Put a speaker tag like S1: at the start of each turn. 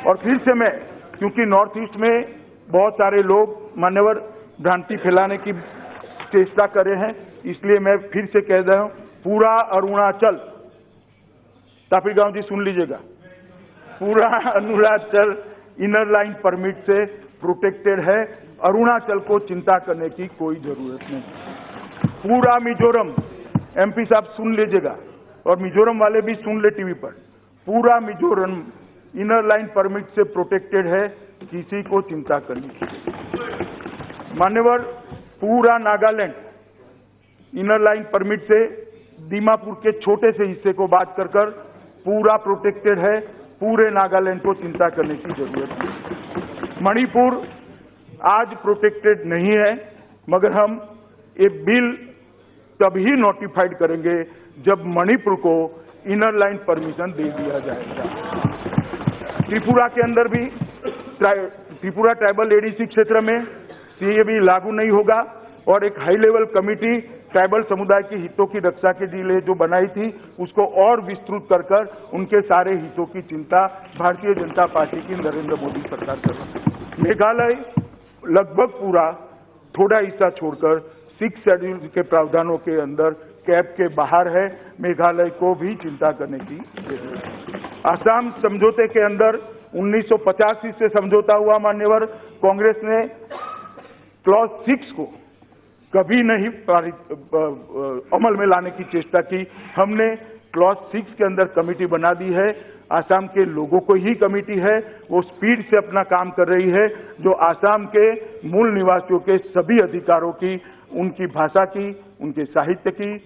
S1: और फिर से मैं, क्योंकि नॉर्थ ईस्ट में बहुत सारे लोग मान्यवर भ्रांति फैलाने की चेष्टा कर रहे हैं, इसलिए मैं फिर से कह रहा हूं, पूरा अरुणाचल, तापी गांव जी सुन लीजिएगा, पूरा अरुणाचल इनर लाइन परमिट से प्रोटेक्टेड है। अरुणाचल को चिंता करने की कोई जरूरत नहीं। पूरा मिजोरम, एमपी साहब सुन लीजिएगा और मिजोरम वाले भी सुन ले टीवी पर, पूरा मिजोरम इनर लाइन परमिट से प्रोटेक्टेड है, किसी को चिंता करनी चाहिए। मान्यवर, पूरा नागालैंड इनर लाइन परमिट से दीमापुर के छोटे से हिस्से को बात कर पूरा प्रोटेक्टेड है, पूरे नागालैंड को चिंता करने की जरूरत नहीं। मणिपुर आज प्रोटेक्टेड नहीं है, मगर हम ये बिल तभी नोटिफाइड करेंगे जब मणिपुर को इनर लाइन परमिशन दे दिया जाएगा। त्रिपुरा के अंदर भी, त्रिपुरा ट्राइबल एडीसी क्षेत्र में सीए भी लागू नहीं होगा और एक हाई लेवल कमेटी ट्राइबल समुदाय के हितों की रक्षा के लिए जो बनाई थी, उसको और विस्तृत कर उनके सारे हितों की चिंता भारतीय जनता पार्टी की नरेंद्र मोदी सरकार कर रही है। मेघालय लगभग पूरा, थोड़ा हिस्सा छोड़कर 6 शेड्यूल के प्रावधानों के अंदर कैब के बाहर है। मेघालय को भी चिंता करने की जरूरत है। आसाम समझौते के अंदर 1985 से समझौता हुआ, मान्यवर, कांग्रेस ने क्लॉज 6 को कभी नहीं अमल में लाने की चेष्टा की। हमने क्लॉज 6 के अंदर कमेटी बना दी है। आसाम के लोगों को ही कमेटी है, वो स्पीड से अपना काम कर रही है, जो आसाम के मूल निवासियों के सभी अधिकारों की, उनकी भाषा की, उनके साहित्य की,